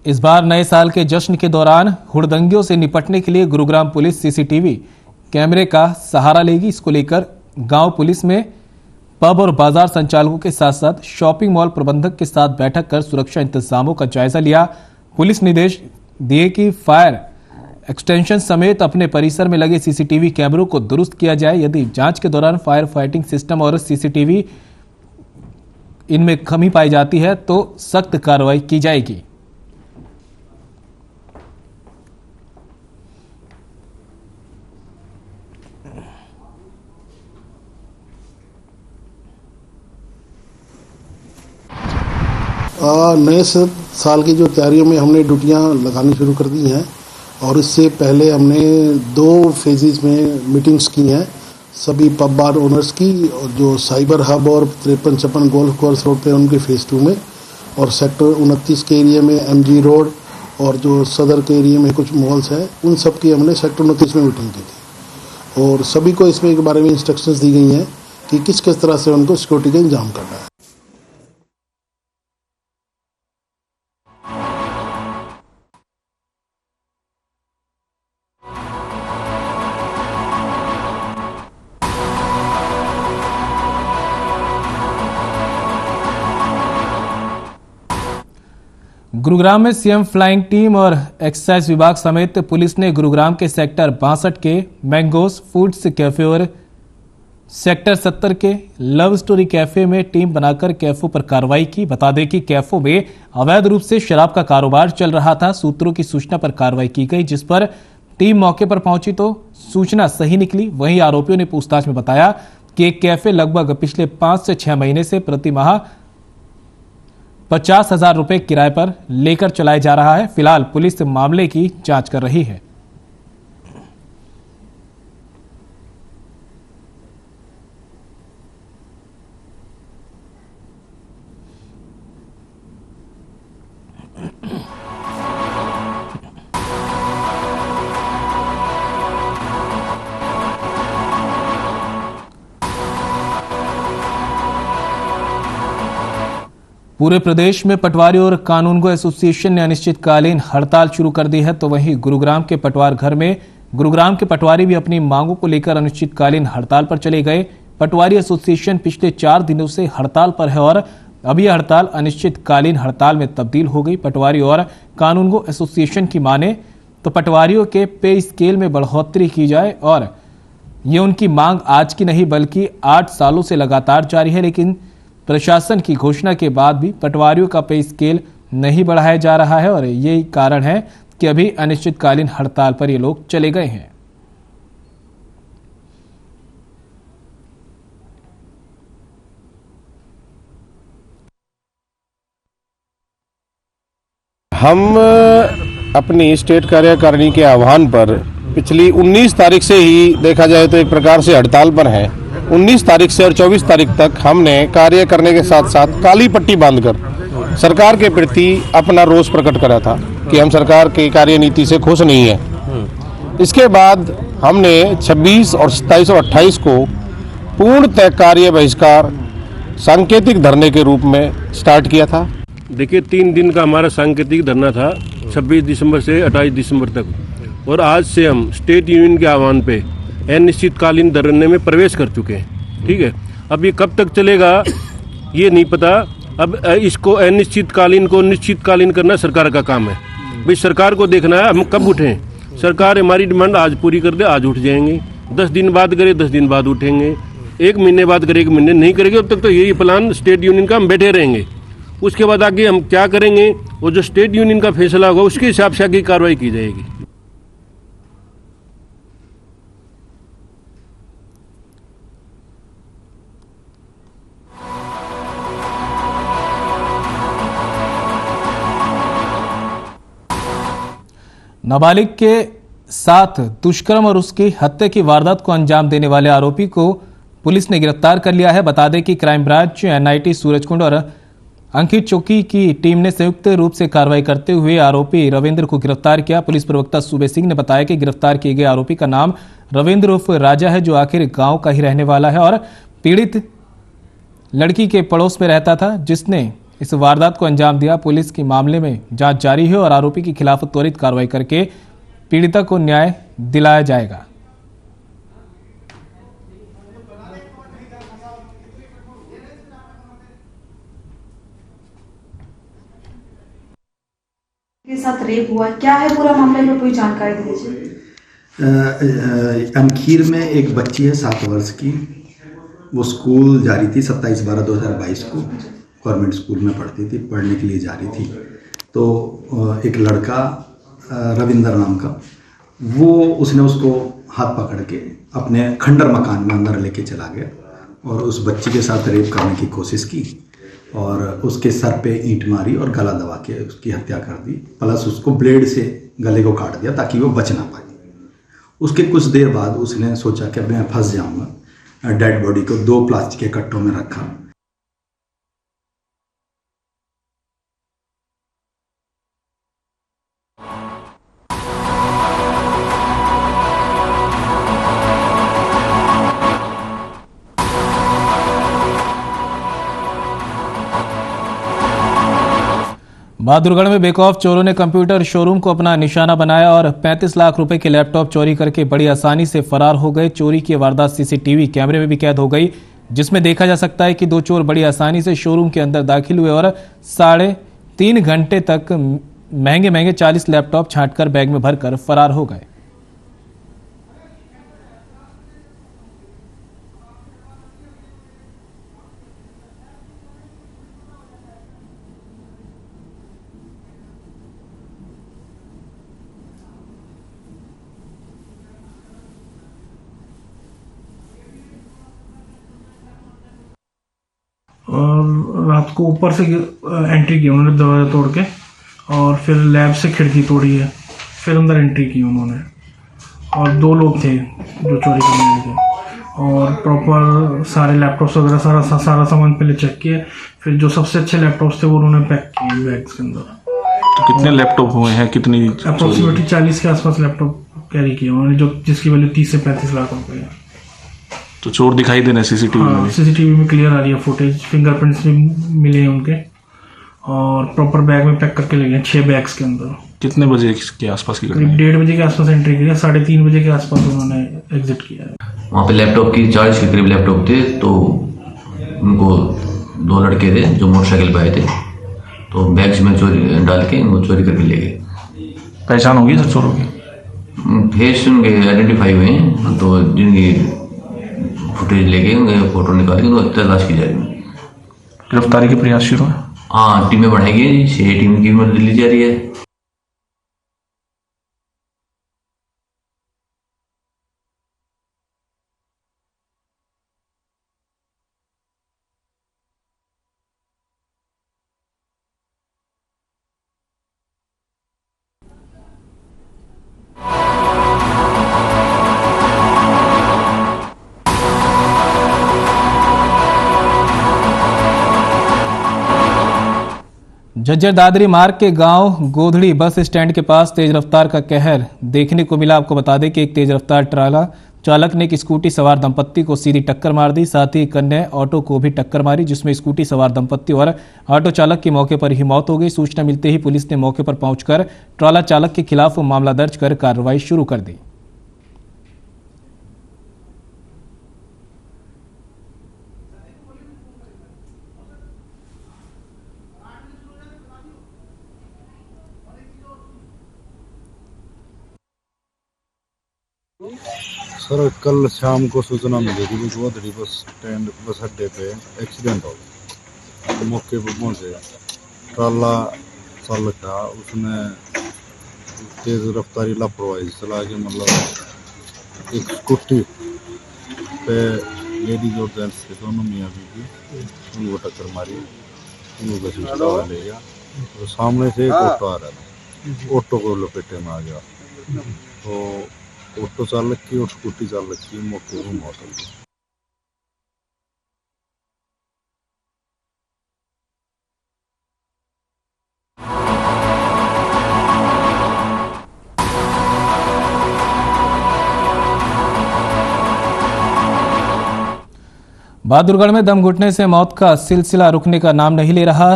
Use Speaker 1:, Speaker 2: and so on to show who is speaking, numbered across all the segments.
Speaker 1: इस बार नए साल के जश्न के दौरान हुड़दंगियों से निपटने के लिए गुरुग्राम पुलिस सीसीटीवी कैमरे का सहारा लेगी। इसको लेकर गांव पुलिस में पब और बाजार संचालकों के साथ साथ शॉपिंग मॉल प्रबंधक के साथ बैठक कर सुरक्षा इंतजामों का जायजा लिया। पुलिस निर्देश दिए कि फायर एक्सटेंशन समेत अपने परिसर में लगे सीसीटीवी कैमरों को दुरुस्त किया जाए। यदि जांच के दौरान फायर फाइटिंग सिस्टम और सीसीटीवी इनमें कमी पाई जाती है तो सख्त कार्रवाई की जाएगी।
Speaker 2: नए साल की जो तैयारियों में हमने ड्यूटियां लगानी शुरू कर दी हैं और इससे पहले हमने 2 फेजेस में मीटिंग्स की हैं सभी पब बार ओनर्स की, और जो साइबर हब और 53-56 गोल्फ कोर्स रोड पे उनके फेज़ 2 में, और सेक्टर 29 के एरिया में MG रोड और जो सदर के एरिया में कुछ मॉल्स हैं उन सब की हमने सेक्टर 29 में मीटिंग की थी और सभी को इसमें के बारे में इंस्ट्रक्शंस दी गई हैं कि किस किस तरह से उनको सिक्योरिटी का इंतजाम करना है।
Speaker 1: गुरुग्राम में सीएम फ्लाइंग टीम और एक्साइज विभाग समेत पुलिस ने गुरुग्राम के सेक्टर 62 के मैंगोस फूड्स कैफे और सेक्टर 70 के लव स्टोरी कैफे में टीम बनाकर कैफों पर कार्रवाई की। बता दें कि कैफों में अवैध रूप से शराब का कारोबार चल रहा था। सूत्रों की सूचना पर कार्रवाई की गई, जिस पर टीम मौके पर पहुंची तो सूचना सही निकली। वहीं आरोपियों ने पूछताछ में बताया कि एक कैफे लगभग पिछले 5 से 6 महीने से प्रति माह 50,000 रुपए किराए पर लेकर चलाया जा रहा है। फिलहाल पुलिस मामले की जांच कर रही है। पूरे प्रदेश में पटवारी और कानूनगो एसोसिएशन ने अनिश्चितकालीन हड़ताल शुरू कर दी है, तो वहीं गुरुग्राम के पटवार घर में गुरुग्राम के पटवारी भी अपनी मांगों को लेकर अनिश्चितकालीन हड़ताल पर चले गए। पटवारी एसोसिएशन पिछले 4 दिनों से हड़ताल पर है और अब यह हड़ताल अनिश्चितकालीन हड़ताल में तब्दील हो गई। पटवारी और कानूनगो एसोसिएशन की माने तो पटवारियों के पे स्केल में बढ़ोतरी की जाए और ये उनकी मांग आज की नहीं बल्कि 8 सालों से लगातार जारी है। लेकिन प्रशासन की घोषणा के बाद भी पटवारियों का पे स्केल नहीं बढ़ाया जा रहा है और यही कारण है कि अभी अनिश्चितकालीन हड़ताल पर ये लोग चले गए हैं।
Speaker 3: हम अपनी स्टेट कार्यकारिणी के आह्वान पर पिछली 19 तारीख से ही देखा जाए तो एक प्रकार से हड़ताल पर है। 19 तारीख से और 24 तारीख तक हमने कार्य करने के साथ साथ काली पट्टी बांधकर सरकार के प्रति अपना रोष प्रकट करा था कि हम सरकार की कार्यनीति से खुश नहीं है। इसके बाद हमने 26 और 27 और 28 को पूर्णतः कार्य बहिष्कार सांकेतिक धरने के रूप में स्टार्ट किया था।
Speaker 4: देखिए 3 दिन का हमारा सांकेतिक धरना था 26 दिसंबर से 28 दिसंबर तक, और आज से हम स्टेट यूनियन के आह्वान पे अनिश्चितकालीन धरने में प्रवेश कर चुके हैं। ठीक है, अब ये कब तक चलेगा ये नहीं पता। अब इसको अनिश्चितकालीन को निश्चितकालीन करना सरकार का काम है। भाई सरकार को देखना है हम कब उठें। सरकार हमारी डिमांड आज पूरी कर दे, आज उठ जाएंगे। 10 दिन बाद करे 10 दिन बाद उठेंगे। 1 महीने बाद करे 1 महीने नहीं करेंगे। अब तक तो यही प्लान स्टेट यूनियन का हम बैठे रहेंगे। उसके बाद आगे हम क्या करेंगे वो जो स्टेट यूनियन का फैसला होगा उसके हिसाब से आगे कार्रवाई की जाएगी।
Speaker 1: नाबालिग के साथ दुष्कर्म और उसकी हत्या की वारदात को अंजाम देने वाले आरोपी को पुलिस ने गिरफ्तार कर लिया है। बता दें कि क्राइम ब्रांच, NIT सूरजकुंड और अंकित चौकी की टीम ने संयुक्त रूप से कार्रवाई करते हुए आरोपी रविंद्र को गिरफ्तार किया। पुलिस प्रवक्ता सूबे सिंह ने बताया कि गिरफ्तार किए गए आरोपी का नाम रविंद्र उर्फ राजा है, जो आखिर गांव का ही रहने वाला है और पीड़ित लड़की के पड़ोस में रहता था, जिसने इस वारदात को अंजाम दिया। पुलिस की मामले में जांच जारी है और आरोपी के खिलाफ त्वरित कार्रवाई करके पीड़िता को न्याय दिलाया जाएगा।
Speaker 5: के साथ रेप हुआ, क्या है पूरा मामले में कोई जानकारी दे दीजिए।
Speaker 6: अनखीर में एक बच्ची है 7 वर्ष की, वो स्कूल जा रही थी 27/12/2022 को, गवर्नमेंट स्कूल में पढ़ती थी, पढ़ने के लिए जा रही थी। तो एक लड़का रविंदर नाम का, वो उसने उसको हाथ पकड़ के अपने खंडर मकान में अंदर लेके चला गया और उस बच्ची के साथ रेप करने की कोशिश की और उसके सर पे ईंट मारी और गला दबा के उसकी हत्या कर दी, प्लस उसको ब्लेड से गले को काट दिया ताकि वो बच ना पाए। उसके कुछ देर बाद उसने सोचा कि मैं फंस जाऊंगा, डेड बॉडी को 2 प्लास्टिक के कट्टों में रखा।
Speaker 1: बहादुरगढ़ में बेखौफ चोरों ने कंप्यूटर शोरूम को अपना निशाना बनाया और 35 लाख रुपए के लैपटॉप चोरी करके बड़ी आसानी से फरार हो गए। चोरी की वारदात सीसीटीवी कैमरे में भी कैद हो गई, जिसमें देखा जा सकता है कि 2 चोर बड़ी आसानी से शोरूम के अंदर दाखिल हुए और 3.5 घंटे तक महंगे 40 लैपटॉप छांटकर बैग में भरकर फरार हो गए।
Speaker 7: और रात को ऊपर से एंट्री की उन्होंने दरवाजा तोड़ के, और फिर लैब से खिड़की तोड़ी है, फिर अंदर एंट्री की उन्होंने। और 2 लोग थे जो चोरी करने आए थे और प्रॉपर सारे लैपटॉप्स वगैरह सारा सामान पहले चेक किया, फिर जो सबसे अच्छे लैपटॉप्स थे वो उन्होंने पैक किए बैग्स के अंदर।
Speaker 8: तो कितने लैपटॉप हुए हैं, कितनी?
Speaker 7: अप्रोक्सीमेटली 40 के आसपास लैपटॉप कैरी किए उन्होंने, जो जिसकी वैल्यू 30 से 35 लाख रुपए है।
Speaker 8: तो चोर दिखाई देना सीसीटीवी में?
Speaker 7: सीसीटीवी में क्लियर आ रही है फुटेज, फिंगरप्रिंट्स भी मिले हैं उनके और प्रॉपर बैग में पैक करके ले गए 6 बैग्स के अंदर।
Speaker 8: कितने बजे के आसपास की घटना?
Speaker 7: करीब 1:30 बजे के आसपास एंट्री किया, 3:30 बजे के आसपास उन्होंने एग्जिट किया है।
Speaker 9: वहाँ पे लैपटॉप की 40 के करीब लैपटॉप थे, तो उनको 2 लड़के थे जो मोटरसाइकिल पे आए थे, तो बैग्स में चोरी डाल के उनको चोरी करके ले गए।
Speaker 8: पहचान होगी सर चोरों की?
Speaker 9: फेस उनके आइडेंटिफाई हुए हैं, तो जिनकी फुटेज लेके फोटो निकाल के उनको तलाश की जा रही है।
Speaker 8: गिरफ्तारी के प्रयास शुरू है?
Speaker 9: हाँ, टीमें बढ़ाई गई, 6 टीम की मदद ली जा रही है।
Speaker 1: झज्जर दादरी मार्ग के गांव गोधड़ी बस स्टैंड के पास तेज रफ्तार का कहर देखने को मिला। आपको बता दें कि एक तेज रफ्तार ट्राला चालक ने एक स्कूटी सवार दंपत्ति को सीधी टक्कर मार दी, साथ ही एक अन्य ऑटो को भी टक्कर मारी, जिसमें स्कूटी सवार दंपत्ति और ऑटो चालक की मौके पर ही मौत हो गई। सूचना मिलते ही पुलिस ने मौके पर पहुंचकर ट्राला चालक के खिलाफ मामला दर्ज कर कार्रवाई शुरू कर दी।
Speaker 10: सर, कल शाम को सूचना मिली थी कि गोधड़ी बस स्टैंड बस अड्डे पे एक्सीडेंट हो गया। तो मौके पर पहुंचे, ट्राला चालक था, उसने तेज रफ्तारी लापरवाही चला के मतलब एक स्कूटी पे लेडीज और जेंट्स के दोनों मियाँ बीवी उनको टक्कर मारी, उनको घसीटता ले गया। तो सामने से एक ऑटो आ रहा था, ऑटो को लपेटे में आ गया। तो ऑटो चालक की और स्कूटी चालक की मौके पर मौत हो गई।
Speaker 1: बहादुरगढ़ में दम घुटने से मौत का सिलसिला रुकने का नाम नहीं ले रहा।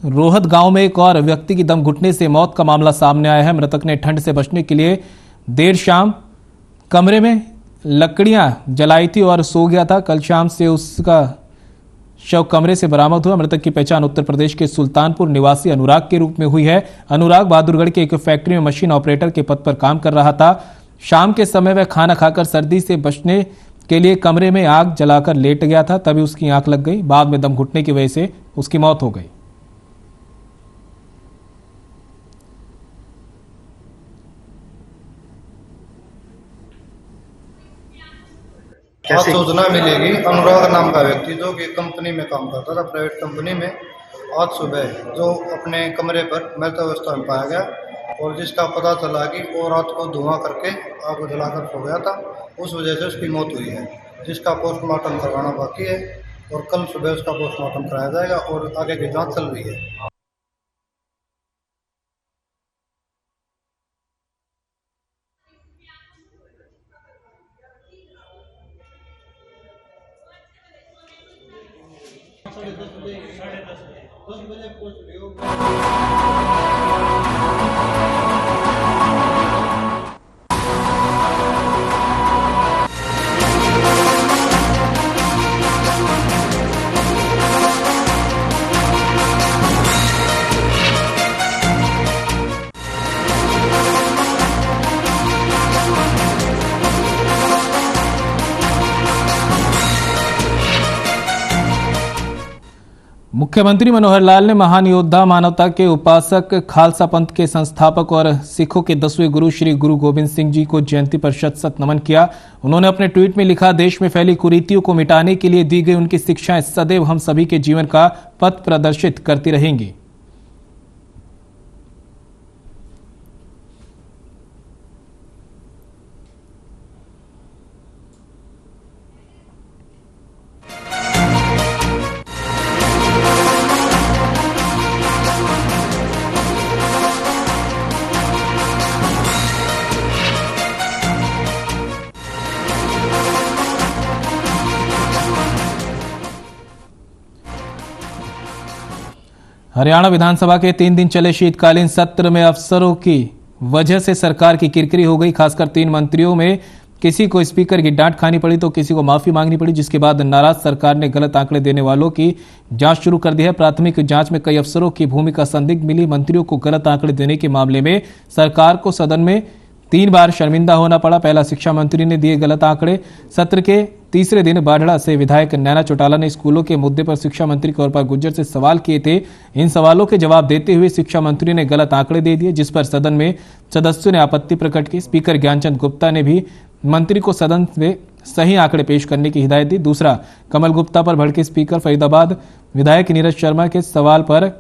Speaker 1: रोहत गांव में एक और व्यक्ति की दम घुटने से मौत का मामला सामने आया है। मृतक ने ठंड से बचने के लिए देर शाम कमरे में लकड़ियां जलाई थी और सो गया था। कल शाम से उसका शव कमरे से बरामद हुआ। मृतक की पहचान उत्तर प्रदेश के सुल्तानपुर निवासी अनुराग के रूप में हुई है। अनुराग बहादुरगढ़ के एक फैक्ट्री में मशीन ऑपरेटर के पद पर काम कर रहा था। शाम के समय वह खाना खाकर सर्दी से बचने के लिए कमरे में आग जलाकर लेट गया था, तभी उसकी आंख लग गई। बाद में दम घुटने की वजह से उसकी मौत हो गई।
Speaker 11: आज सूचना मिलेगी अनुराग नाम का व्यक्ति जो कि कंपनी में काम करता था, प्राइवेट कंपनी में, आज सुबह जो अपने कमरे पर मृत अवस्था में पाया गया और जिसका पता चला कि वो रात को धुआं करके आग को जलाकर सो गया था। उस वजह से उसकी मौत हुई है, जिसका पोस्टमार्टम करवाना बाकी है और कल सुबह उसका पोस्टमार्टम कराया जाएगा और आगे की जाँच चल रही है।
Speaker 1: मुख्यमंत्री मनोहर लाल ने महान योद्धा, मानवता के उपासक, खालसा पंथ के संस्थापक और सिखों के 10वें गुरु श्री गुरु गोविंद सिंह जी को जयंती पर शत-शत नमन किया। उन्होंने अपने ट्वीट में लिखा, देश में फैली कुरीतियों को मिटाने के लिए दी गई उनकी शिक्षाएं सदैव हम सभी के जीवन का पथ प्रदर्शित करती रहेंगी। हरियाणा विधानसभा के 3 दिन चले शीतकालीन सत्र में अफसरों की वजह से सरकार की किरकिरी हो गई। खासकर 3 मंत्रियों में किसी को स्पीकर की डांट खानी पड़ी तो किसी को माफी मांगनी पड़ी, जिसके बाद नाराज सरकार ने गलत आंकड़े देने वालों की जांच शुरू कर दी है। प्राथमिक जांच में कई अफसरों की भूमिका संदिग्ध मिली। मंत्रियों को गलत आंकड़े देने के मामले में सरकार को सदन में 3 बार शर्मिंदा होना पड़ा। पहला शिक्षा मंत्री ने दिए गलत आंकड़े। सत्र के तीसरे दिन बाढ़ड़ा से विधायक नैना चौटाला ने स्कूलों के मुद्दे पर शिक्षा मंत्री कौरपाल गुर्जर से सवाल किए थे। इन सवालों के जवाब देते हुए शिक्षा मंत्री ने गलत आंकड़े दे दिए, जिस पर सदन में सदस्यों ने आपत्ति प्रकट की। स्पीकर ज्ञानचंद गुप्ता ने भी मंत्री को सदन में सही आंकड़े पेश करने की हिदायत दी। दूसरा, कमल गुप्ता पर भड़के स्पीकर। फरीदाबाद विधायक नीरज शर्मा के सवाल पर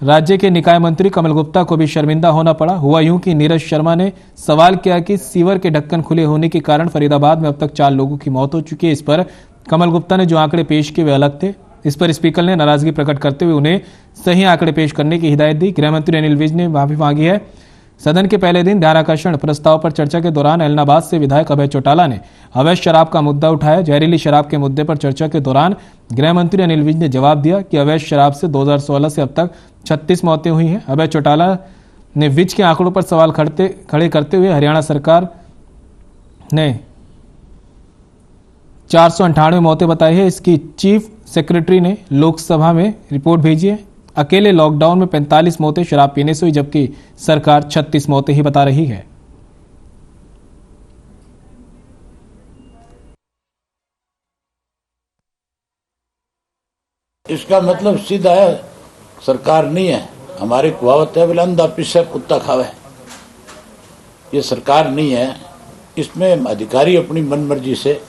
Speaker 1: राज्य के निकाय मंत्री कमल गुप्ता को भी शर्मिंदा होना पड़ा। हुआ यूं कि नीरज शर्मा ने सवाल किया कि सीवर के ढक्कन खुले होने के कारण फरीदाबाद में अब तक 4 लोगों की मौत हो चुकी है। इस पर कमल गुप्ता ने जो आंकड़े पेश किए वे अलग थे। इस पर स्पीकर ने नाराजगी प्रकट करते हुए उन्हें सही आंकड़े पेश करने की हिदायत दी। गृह मंत्री अनिल विज ने माफी मांगी है। सदन के पहले दिन ध्यानाकर्षण प्रस्ताव पर चर्चा के दौरान एलनाबाद से विधायक अभय चौटाला ने अवैध शराब का मुद्दा उठाया। जहरीली शराब के मुद्दे पर चर्चा के दौरान गृह मंत्री अनिल विज ने जवाब दिया कि अवैध शराब से 2016 से अब तक 36 मौतें हुई हैं। अभय चौटाला ने विज के आंकड़ों पर सवाल खड़े करते हुए हरियाणा सरकार ने 498 मौतें बताई है। इसकी चीफ सेक्रेटरी ने लोकसभा में रिपोर्ट भेजी है। अकेले लॉकडाउन में 45 मौतें शराब पीने से हुई, जबकि सरकार 36 मौतें ही बता रही है।
Speaker 12: इसका मतलब सीधा है, सरकार नहीं है। हमारी कहावत है, बिलंदा पिसे कुत्ता खावे। ये सरकार नहीं है। इसमें अधिकारी अपनी मनमर्जी से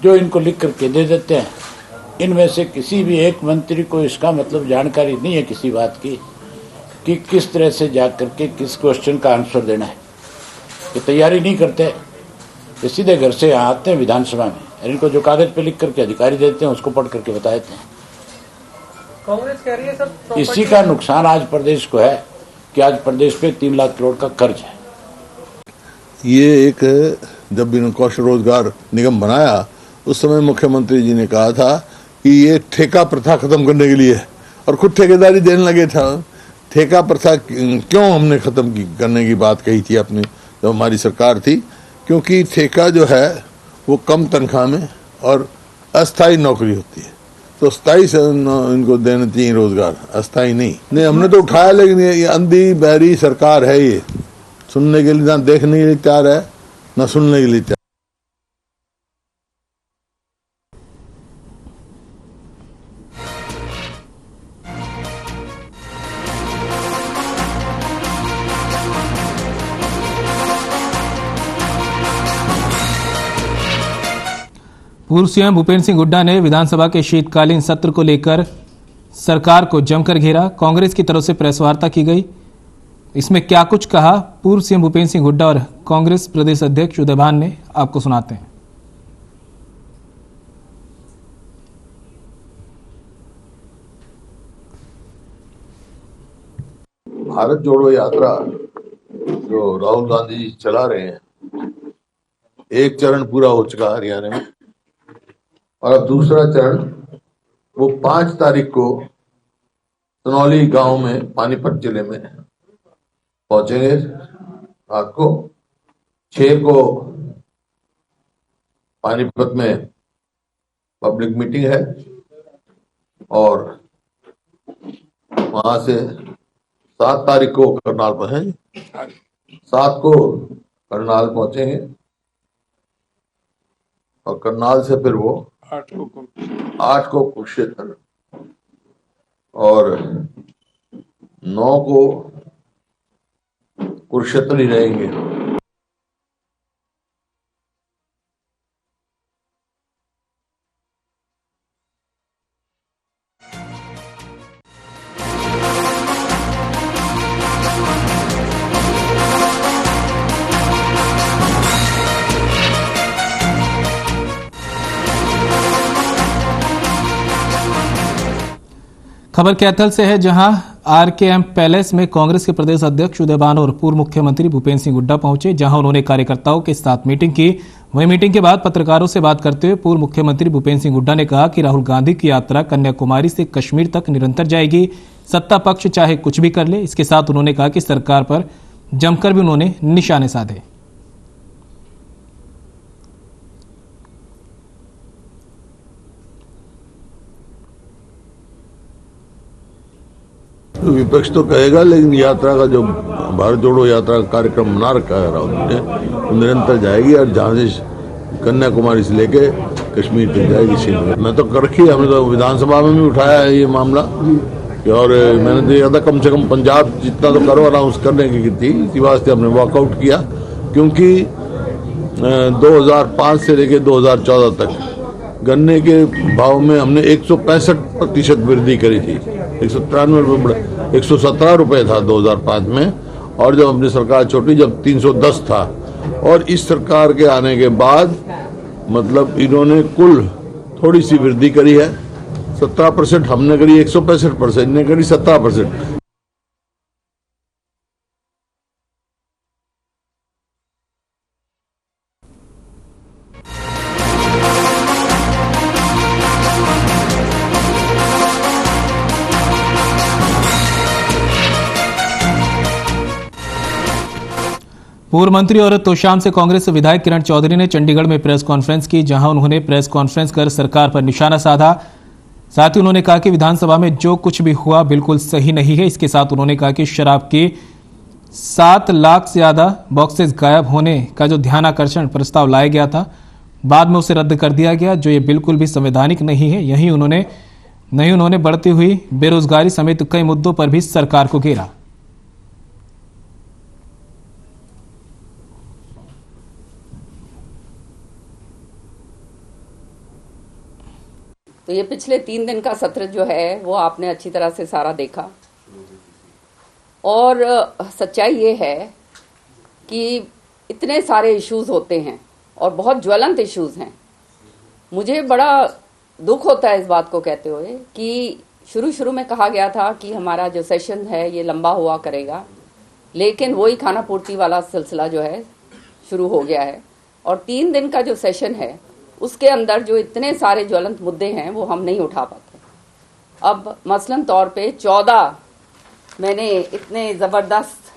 Speaker 12: जो इनको लिख करके दे देते हैं। इनमें से किसी भी एक मंत्री को इसका मतलब जानकारी नहीं है किसी बात की कि किस तरह से जा करके किस क्वेश्चन का आंसर देना है। ये तैयारी नहीं करते, ये सीधे घर से यहाँ आते हैं विधानसभा में और इनको जो कागज पे लिख करके अधिकारी देते हैं उसको पढ़ करके बता देते हैं।
Speaker 13: कांग्रेस कह रही है सर
Speaker 12: इसी का नुकसान आज प्रदेश को है कि आज प्रदेश पे 3 लाख करोड़ का कर्ज है।
Speaker 14: ये एक जब इन्होंने कौशल रोजगार निगम बनाया उस समय मुख्यमंत्री जी ने कहा था कि ये ठेका प्रथा खत्म करने के लिए है और खुद ठेकेदारी देने लगे था। ठेका प्रथा क्यों हमने खत्म करने की बात कही थी अपनी जब हमारी सरकार थी, क्योंकि ठेका जो है वो कम तनख्वाह में और अस्थायी नौकरी होती है, तो स्थायी से इनको देना चाहिए रोजगार, अस्थायी नहीं। हमने तो उठाया, लेकिन ये अंधी बहरी सरकार है, ये सुनने के लिए ना देखने के लिए तैयार है ना सुनने के लिए तैयार।
Speaker 1: पूर्व सीएम भूपेंद्र सिंह हुड्डा ने विधानसभा के शीतकालीन सत्र को लेकर सरकार को जमकर घेरा। कांग्रेस की तरफ से प्रेस वार्ता की गई। इसमें क्या कुछ कहा पूर्व सीएम भूपेंद्र सिंह हुड्डा और कांग्रेस प्रदेश अध्यक्ष उदयभान ने, आपको सुनाते हैं।
Speaker 14: भारत जोड़ो यात्रा जो राहुल गांधी जी चला रहे हैं, एक चरण पूरा हो चुका हरियाणा में और अब दूसरा चरण वो 5 तारीख को सनौली गांव में पानीपत जिले में पहुंचेंगे रात को। 6 को पानीपत में पब्लिक मीटिंग है और वहां से 7 तारीख को करनाल पहुंचेंगे, 7 को करनाल पहुंचेंगे और करनाल से फिर वो 8 को कुरुक्षेत्र और 9 को कुरुक्षेत्र ही रहेंगे।
Speaker 1: खबर कैथल से है, जहां आरकेएम पैलेस में कांग्रेस के प्रदेश अध्यक्ष उदयभान और पूर्व मुख्यमंत्री भूपेंद्र सिंह हुड्डा पहुंचे, जहां उन्होंने कार्यकर्ताओं के साथ मीटिंग की। वहीं मीटिंग के बाद पत्रकारों से बात करते हुए पूर्व मुख्यमंत्री भूपेंद्र सिंह हुड्डा ने कहा कि राहुल गांधी की यात्रा कन्याकुमारी से कश्मीर तक निरंतर जाएगी, सत्ता पक्ष चाहे कुछ भी कर ले। इसके साथ उन्होंने कहा कि सरकार पर जमकर भी उन्होंने निशाने साधे।
Speaker 14: विपक्ष तो कहेगा, लेकिन यात्रा का जो भारत जोड़ो यात्रा का कार्यक्रम बना रखा है राहुल ने, वो निरंतर जाएगी और जहां से कन्याकुमारी से लेके कश्मीर तक जाएगी। श्रीनगर मैं तो कर रखी है, हमने तो विधानसभा में भी उठाया है ये मामला, और मैंने तो यह था कम से कम पंजाब जितना तो करो अनाउंस करने की थी, इसी वास्ते हमने वॉकआउट किया, क्योंकि 2005 से लेके 2014 तक गन्ने के भाव में हमने 165% वृद्धि करी थी। 117 रुपए था 2005 में, और जब अपनी सरकार छोटी जब 310 था। और इस सरकार के आने के बाद मतलब इन्होंने कुल थोड़ी सी वृद्धि करी है, 17% हमने करी, 165% इन्होंने करी 17%।
Speaker 1: पूर्व मंत्री और तोशाम से कांग्रेस विधायक किरण चौधरी ने चंडीगढ़ में प्रेस कॉन्फ्रेंस की, जहां उन्होंने प्रेस कॉन्फ्रेंस कर सरकार पर निशाना साधा। साथ ही उन्होंने कहा कि विधानसभा में जो कुछ भी हुआ बिल्कुल सही नहीं है। इसके साथ उन्होंने कहा कि शराब के 7 लाख से ज्यादा बॉक्सेस गायब होने का जो ध्यानाकर्षण प्रस्ताव लाया गया था, बाद में उसे रद्द कर दिया गया, जो ये बिल्कुल भी संवैधानिक नहीं है। यही उन्होंने बढ़ती हुई बेरोजगारी समेत कई मुद्दों पर भी सरकार को घेरा।
Speaker 15: तो ये पिछले 3 दिन का सत्र जो है वो आपने अच्छी तरह से सारा देखा, और सच्चाई ये है कि इतने सारे इश्यूज होते हैं और बहुत ज्वलंत इश्यूज हैं। मुझे बड़ा दुख होता है इस बात को कहते हुए कि शुरू में कहा गया था कि हमारा जो सेशन है ये लंबा हुआ करेगा, लेकिन वही खाना पूर्ति वाला सिलसिला जो है शुरू हो गया है, और 3 दिन का जो सेशन है उसके अंदर जो इतने सारे ज्वलंत मुद्दे हैं वो हम नहीं उठा पाते। अब मसलन तौर पे 14 मैंने इतने ज़बरदस्त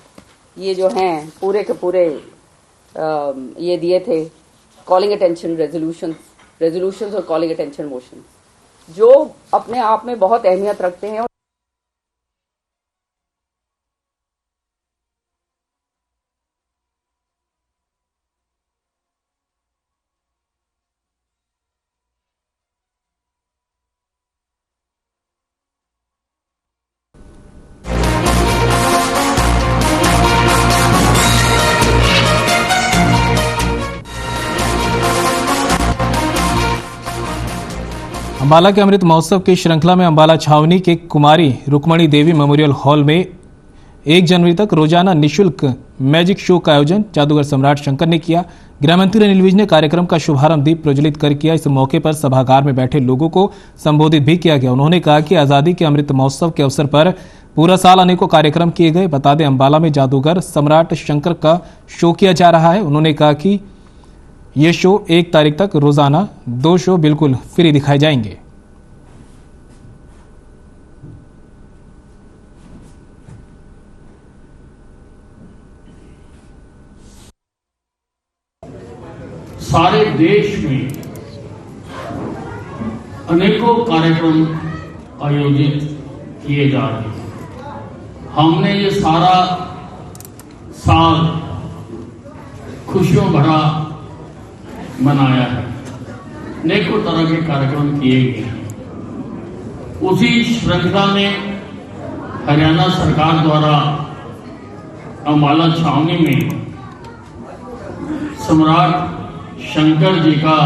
Speaker 15: ये जो हैं पूरे के पूरे ये दिए थे कॉलिंग अटेंशन रेजोल्यूशंस और कॉलिंग अटेंशन मोशंस, जो अपने आप में बहुत अहमियत रखते हैं।
Speaker 1: अंबाला के अमृत महोत्सव की श्रृंखला में अंबाला छावनी के कुमारी रुक्मणी देवी मेमोरियल हॉल में 1 जनवरी तक रोजाना निशुल्क मैजिक शो का आयोजन जादूगर सम्राट शंकर ने किया। गृह मंत्री अनिल विज ने कार्यक्रम का शुभारंभ दीप प्रज्वलित कर किया। इस मौके पर सभागार में बैठे लोगों को संबोधित भी किया गया। उन्होंने कहा कि आजादी के अमृत महोत्सव के अवसर पर पूरा साल अनेकों कार्यक्रम किए गए। बता दें, अंबाला में जादूगर सम्राट शंकर का शो किया जा रहा है। उन्होंने कहा कि ये शो 1 तारीख तक रोजाना 2 शो बिल्कुल फ्री दिखाए जाएंगे।
Speaker 16: सारे देश में अनेकों कार्यक्रम आयोजित किए जा रहे हैं। हमने ये सारा साल खुशियों भरा मनाया है, अनेकों तरह के कार्यक्रम किए गए हैं। उसी श्रृंखला में हरियाणा सरकार द्वारा अंबाला छावनी में सम्राट शंकर जी का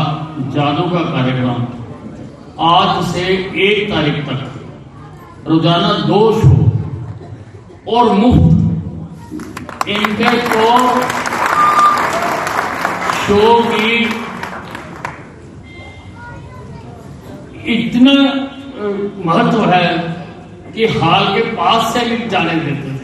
Speaker 16: जादू का कार्यक्रम आज से 1 तारीख तक रोजाना 2 शो और मुफ्त इनके को शो की इतना महत्व है कि हाल के पास से भी जाने देते हैं।